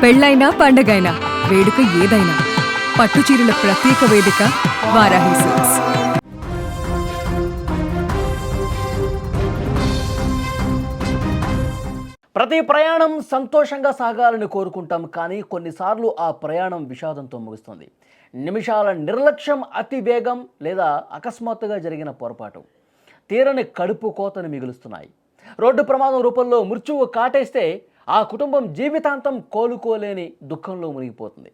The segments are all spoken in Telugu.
పెళ్ళైనా పండగైనా వేడుక ఏదైనా పట్టుచీరల ప్రత్యేక వేదిక వారాహి సిల్క్స్. ప్రతి ప్రయాణం సంతోషంగా సాగాలని కోరుకుంటాం, కానీ కొన్నిసార్లు ఆ ప్రయాణం విషాదంతో ముగుస్తుంది. నిమిషాల నిర్లక్ష్యం, అతి వేగం లేదా అకస్మాత్తుగా జరిగిన పొరపాటు తీరని కడుపు కోతను మిగులుస్తున్నాయి. రోడ్డు ప్రమాదం రూపంలో మృత్యువు కాటేస్తే ఆ కుటుంబం జీవితాంతం కోలుకోలేని దుఃఖంలో మునిగిపోతుంది.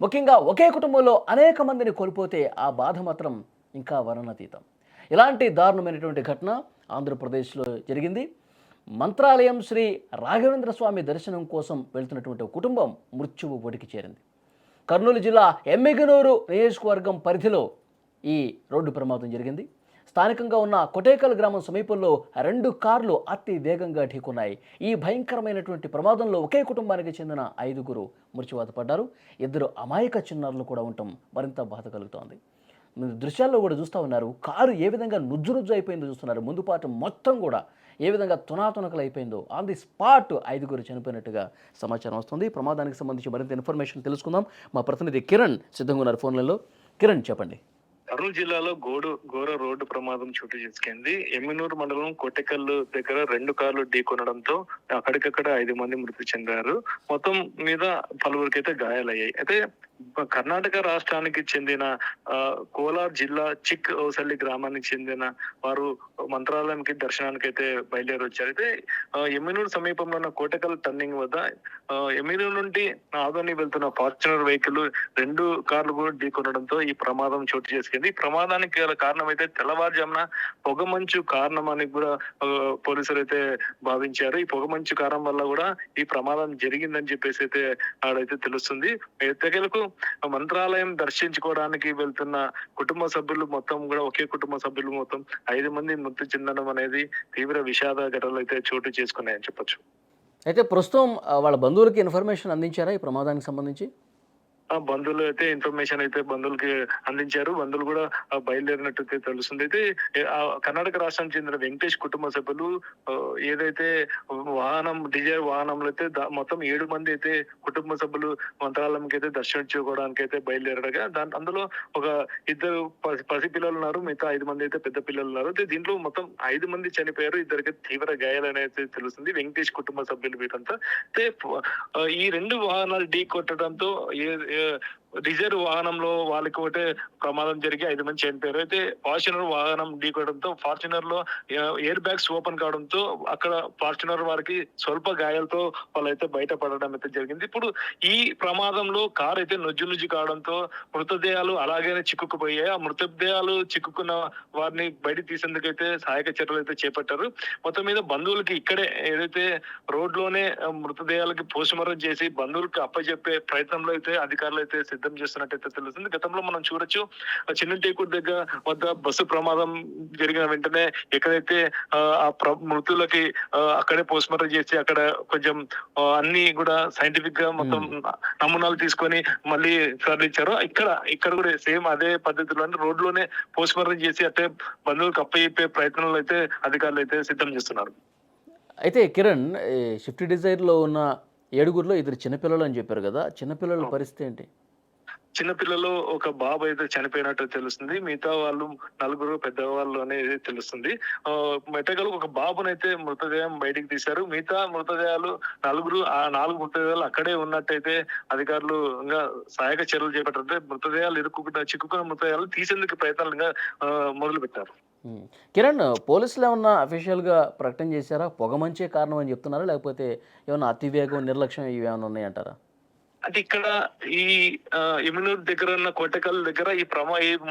ముఖ్యంగా ఒకే కుటుంబంలో అనేక మందిని కోల్పోతే ఆ బాధ మాత్రం ఇంకా వర్ణనాతీతం. ఇలాంటి దారుణమైనటువంటి ఘటన ఆంధ్రప్రదేశ్లో జరిగింది. మంత్రాలయం శ్రీ రాఘవేంద్ర స్వామి దర్శనం కోసం వెళ్తున్నటువంటి ఒక కుటుంబం మృత్యువు ఒడికి చేరింది. కర్నూలు జిల్లా ఎమ్మిగనూరు నియోజకవర్గం పరిధిలో ఈ రోడ్డు ప్రమాదం జరిగింది. స్థానికంగా ఉన్న కొటేకల్ గ్రామం సమీపంలో 2 కార్లు అతి వేగంగా ఢీకొన్నాయి. ఈ భయంకరమైనటువంటి ప్రమాదంలో ఒకే కుటుంబానికి చెందిన 5గురు మృత్యువాత పడ్డారు. 2 అమాయక చిన్నారులు కూడా ఉండటం మరింత బాధ కలుగుతోంది. దృశ్యాల్లో కూడా చూస్తూ ఉన్నారు. కారు ఏ విధంగా నుజ్జు అయిపోయిందో చూస్తున్నారు. ముందు పాటు మొత్తం కూడా ఏ విధంగా తునాతునకలు అయిపోయిందో. ఆన్ ది స్పాట్ 5గురు చనిపోయినట్టుగా సమాచారం వస్తుంది. ప్రమాదానికి సంబంధించి మరింత ఇన్ఫర్మేషన్ తెలుసుకుందాం. మా ప్రతినిధి కిరణ్ సిద్ధంగా ఉన్నారు ఫోన్లలో. కిరణ్, చెప్పండి. కర్నూలు జిల్లాలో ఘోర రోడ్డు ప్రమాదం చోటు చేసుకుంది. ఎమ్మినూరు మండలం కొట్టెకల్లు దగ్గర 2 కార్లు ఢీకొనడంతో అక్కడికక్కడ 5 మంది మృతి చెందారు. మొత్తం మీద పలువురికైతే గాయాలయ్యాయి. అయితే కర్ణాటక రాష్ట్రానికి చెందిన కోలార్ జిల్లా చిక్ ఓసల్లి గ్రామానికి చెందిన వారు మంత్రాలయంకి దర్శనానికి అయితే బయలుదేరి వచ్చారు. అయితే ఎమ్మినూరు సమీపంలో ఉన్న కోటకల్ టర్నింగ్ వద్ద ఎమ్మినూరు నుండి ఆదోని వెళ్తున్న ఫార్చునర్ వెహికల్ 2 కార్లు కూడా ఢీకొనడంతో ఈ ప్రమాదం చోటు చేసుకుంది. ఈ ప్రమాదానికి కారణం అయితే తెల్లవారుజామున పొగమంచు కారణం అని కూడా పోలీసులు అయితే భావించారు. ఈ పొగమంచు కారణం వల్ల కూడా ఈ ప్రమాదం జరిగిందని చెప్పేసి అయితే ఆడైతే తెలుస్తుంది. ఎట్టకేలకు మంత్రాలయం దర్శించుకోవడానికి వెళ్తున్న కుటుంబ సభ్యులు మొత్తం కూడా ఒకే కుటుంబ సభ్యులు మొత్తం 5 మంది మృతి చెందడం అనేది తీవ్ర విషాద ఘటనలు అయితే చోటు చేసుకున్నాయని చెప్పొచ్చు. అయితే ప్రస్తుతం వాళ్ళ బంధువులకి ఇన్ఫర్మేషన్ అందించారా ఈ ప్రమాదానికి సంబంధించి? బంధువులు అయితే ఇన్ఫర్మేషన్ అయితే బంధువులకి అందించారు. బంధువులు కూడా బయలుదేరినట్టు తెలుస్తుంది. అయితే కర్ణాటక రాష్ట్రానికి చెందిన వెంకటేష్ కుటుంబ సభ్యులు ఏదైతే డిజైర్ వాహనంలో అయితే మొత్తం 7 మంది అయితే కుటుంబ సభ్యులు మంత్రాలయంకి అయితే దర్శించుకోవడానికి అయితే బయలుదేరగా అందులో ఒక 2 పసిపిల్లలు ఉన్నారు. మిగతా 5 మంది అయితే పెద్ద పిల్లలు ఉన్నారు. అయితే దీంట్లో మొత్తం 5 మంది చనిపోయారు. 2 తీవ్ర గాయాలు అనేది తెలుస్తుంది. వెంకటేష్ కుటుంబ సభ్యులు వీరంతా. అయితే ఈ 2 వాహనాలు ఢీ కొట్టడంతో రిజర్వ్ వాహనంలో వాళ్ళకి ఒకటే ప్రమాదం జరిగి 5 మంది చనిపోయారు. అయితే ఫార్చునర్ వాహనం ఢీకోవడంతో ఫార్చునర్ లో ఎయిర్ బ్యాగ్స్ ఓపెన్ కావడంతో అక్కడ ఫార్చునర్ వారికి స్వల్ప గాయాలతో వాళ్ళైతే బయటపడడం అయితే జరిగింది. ఇప్పుడు ఈ ప్రమాదంలో కార్ అయితే నుజ్జు కావడంతో మృతదేహాలు అలాగే చిక్కుకుపోయాయి. ఆ మృతదేహాలు చిక్కుకున్న వారిని బయట తీసేందుకైతే సహాయక చర్యలు అయితే చేపట్టారు. మొత్తం మీద బంధువులకి ఇక్కడే ఏదైతే రోడ్లోనే మృతదేహాలకి పోస్ట్మార్టం చేసి బంధువులకు అప్పచెప్పే ప్రయత్నంలో అయితే అధికారులు అయితే సిద్ధం చేస్తున్నట్టయితే తెలుస్తుంది. గతంలో మనం చూడొచ్చు, చిన్న టేకూరు దగ్గర వద్ద బస్సు ప్రమాదం జరిగిన వెంటనే ఎక్కడైతే ఆ మృతులకి అక్కడే పోస్ట్ మార్టం చేసి అక్కడ కొంచెం అన్ని కూడా సైంటిఫిక్ గా మొత్తం నమూనాలు తీసుకొని మళ్ళీ తరలించారు. ఇక్కడ కూడా సేమ్ అదే పద్ధతిలో రోడ్లోనే పోస్ట్ మార్టం చేసి అంటే బంధువులకు అప్పచెప్పే ప్రయత్నాలు అయితే అధికారులు అయితే సిద్ధం చేస్తున్నారు. అయితే కిరణ్, షిఫ్ట్ డిజైర్లో ఉన్న 7గురిలో 2 చిన్నపిల్లలు అని చెప్పారు కదా, చిన్నపిల్లల పరిస్థితి ఏంటి? చిన్నపిల్లలు ఒక బాబు అయితే చనిపోయినట్టు తెలుస్తుంది. మిగతా వాళ్ళు 4 పెద్దవాళ్ళు అనేది తెలుస్తుంది. మెట్టగలు ఒక బాబునైతే మృతదేహం బయటికి తీశారు. మిగతా మృతదేహాలు 4 మృతదేహాలు అక్కడే ఉన్నట్టయితే అధికారులు ఇంకా సహాయక చర్యలు చేపట్టారు. మృతదేహాలు చిక్కుకున్న మృతదేహాలు తీసేందుకు ప్రయత్నాలు మొదలు పెట్టారు. కిరణ్, పోలీసులు ఏమన్నా అఫీషియల్ గా ప్రకటన చేశారా? పొగమంచే కారణం అని చెప్తున్నారా, లేకపోతే ఏమన్నా అతివేగం, నిర్లక్ష్యం ఇవి ఏమైనా ఉన్నాయంటారా? అంటే ఇక్కడ ఈ ఎమ్మినూరు దగ్గర ఉన్న కోటకల్ దగ్గర ఈ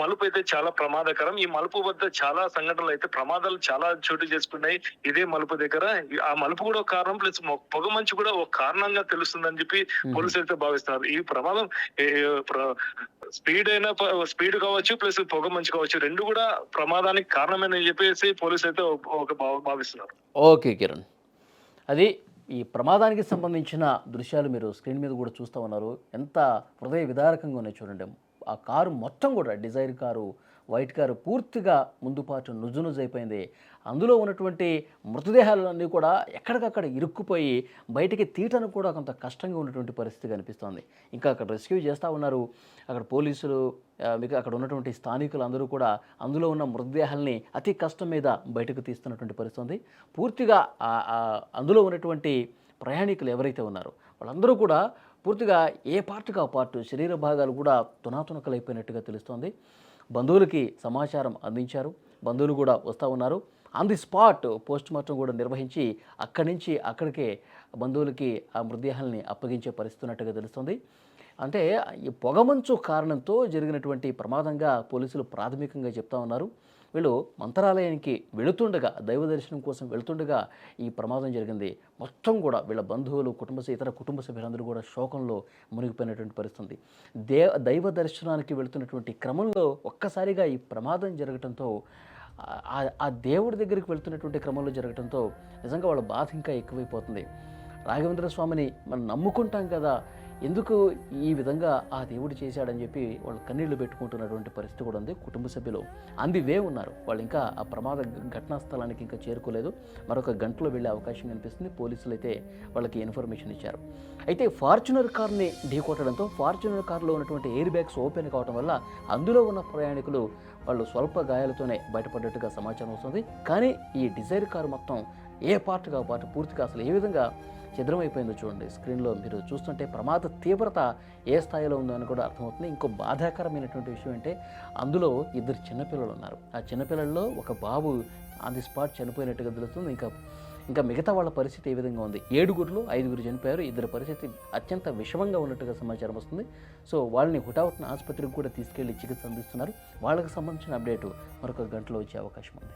మలుపు అయితే చాలా ప్రమాదకరం. ఈ మలుపు వద్ద చాలా సంఘటనలు అయితే ప్రమాదాలు చాలా చోటు చేసుకున్నాయి. ఇదే మలుపు దగ్గర ఆ మలుపు కూడా ఒక కారణం, ప్లస్ పొగ మంచు కూడా ఒక కారణంగా తెలుస్తుందని చెప్పి పోలీసులు అయితే భావిస్తున్నారు. ఈ ప్రమాదం స్పీడ్ కావచ్చు, ప్లస్ పొగ మంచు కావచ్చు, 2 కూడా ప్రమాదానికి కారణమని చెప్పేసి పోలీసులు అయితే భావిస్తున్నారు. ఓకే కిరణ్, అది ఈ ప్రమాదానికి సంబంధించిన దృశ్యాలు మీరు స్క్రీన్ మీద కూడా చూస్తూ ఉన్నారు. ఎంత హృదయ విదారకంగా ఉన్నాయి చూడండి. ఆ కారు మొత్తం కూడా డిజైర్ కారు వైట్ కారు పూర్తిగా ముందు పాటు నుజ్జునుజ్జైపోయింది. అందులో ఉన్నటువంటి మృతదేహాలన్నీ కూడా ఎక్కడికక్కడ ఇరుక్కుపోయి బయటికి తీయటానికి కూడా కొంత కష్టంగా ఉన్నటువంటి పరిస్థితి కనిపిస్తోంది. ఇంకా అక్కడ రెస్క్యూ చేస్తూ ఉన్నారు. అక్కడ పోలీసులు మీకు అక్కడ ఉన్నటువంటి స్థానికులు అందరూ కూడా అందులో ఉన్న మృతదేహాల్ని అతి కష్టం మీద బయటకు తీస్తున్నటువంటి పరిస్థితి ఉంది. పూర్తిగా అందులో ఉన్నటువంటి ప్రయాణికులు ఎవరైతే ఉన్నారో వాళ్ళందరూ కూడా పూర్తిగా ఏ పార్ట్కి ఆ పార్ట్ శరీర భాగాలు కూడా తునాతునకలైపోయినట్టుగా తెలుస్తోంది. బంధువులకి సమాచారం అందించారు. బంధువులు కూడా వస్తూ ఉన్నారు. On the spot post mortem కూడా నిర్వహించి అక్కడి నుంచి అక్కడికే బంధువులకి ఆ మృతదేహాల్ని అప్పగించే పరిస్థితి ఉన్నట్టుగా తెలుస్తుంది. అంటే ఈ పొగమంచు కారణంతో జరిగినటువంటి ప్రమాదంగా పోలీసులు ప్రాథమికంగా చెప్తా ఉన్నారు. వీళ్ళు మంత్రాలయానికి వెళుతుండగా, దైవ దర్శనం కోసం వెళుతుండగా ఈ ప్రమాదం జరిగింది. మొత్తం కూడా వీళ్ళ బంధువులు, ఇతర కుటుంబ సభ్యులందరూ కూడా శోకంలో మునిగిపోయినటువంటి పరిస్థితి. దైవ దర్శనానికి వెళుతున్నటువంటి క్రమంలో ఒక్కసారిగా ఈ ప్రమాదం జరగడంతో, ఆ దేవుడి దగ్గరికి వెళ్తున్నటువంటి క్రమంలో జరగడంతో నిజంగా వాళ్ళ బాధ ఇంకా ఎక్కువైపోతుంది. రాఘవేంద్ర స్వామిని మనం నమ్ముకుంటాం కదా, ఎందుకు ఈ విధంగా ఆ దేవుడు చేశాడని చెప్పి వాళ్ళు కన్నీళ్లు పెట్టుకుంటున్నటువంటి పరిస్థితి కూడా ఉంది. కుటుంబ సభ్యులు వే ఉన్నారు. వాళ్ళు ఇంకా ఆ ప్రమాద ఘటనా స్థలానికి ఇంకా చేరుకోలేదు. మరొక గంటలో వెళ్ళే అవకాశం కనిపిస్తుంది. పోలీసులు అయితే వాళ్ళకి ఇన్ఫర్మేషన్ ఇచ్చారు. అయితే ఫార్చునర్ కార్ని ఢీకొట్టడంతో ఫార్చునర్ కార్లో ఉన్నటువంటి ఎయిర్ బ్యాగ్స్ ఓపెన్ కావడం వల్ల అందులో ఉన్న ప్రయాణికులు వాళ్ళు స్వల్ప గాయాలతోనే బయటపడ్డట్టుగా సమాచారం వస్తుంది. కానీ ఈ డిజైర్ కారు మొత్తం ఏ పార్ట్గా పార్ట్ పూర్తిగా అసలు ఏ విధంగా ఛిద్రమైపోయిందో చూడండి. స్క్రీన్లో మీరు చూస్తుంటే ప్రమాద తీవ్రత ఏ స్థాయిలో ఉందో అని కూడా అర్థమవుతుంది. ఇంకో బాధాకరమైనటువంటి విషయం అంటే అందులో 2 చిన్నపిల్లలు ఉన్నారు. ఆ చిన్నపిల్లల్లో ఒక బాబు ఆన్ ది స్పాట్ చనిపోయినట్టుగా తెలుస్తుంది. ఇంకా మిగతా వాళ్ళ పరిస్థితి ఏ విధంగా ఉంది? 7గురిలో 5గురు చనిపోయారు. 2 పరిస్థితి అత్యంత విషమంగా ఉన్నట్టుగా సమాచారం వస్తుంది. సో వాళ్ళని హుటాహుటిన ఆసుపత్రికి కూడా తీసుకెళ్లి చికిత్స అందిస్తున్నారు. వాళ్ళకి సంబంధించిన అప్డేటు మరొక గంటలో వచ్చే అవకాశం ఉంది.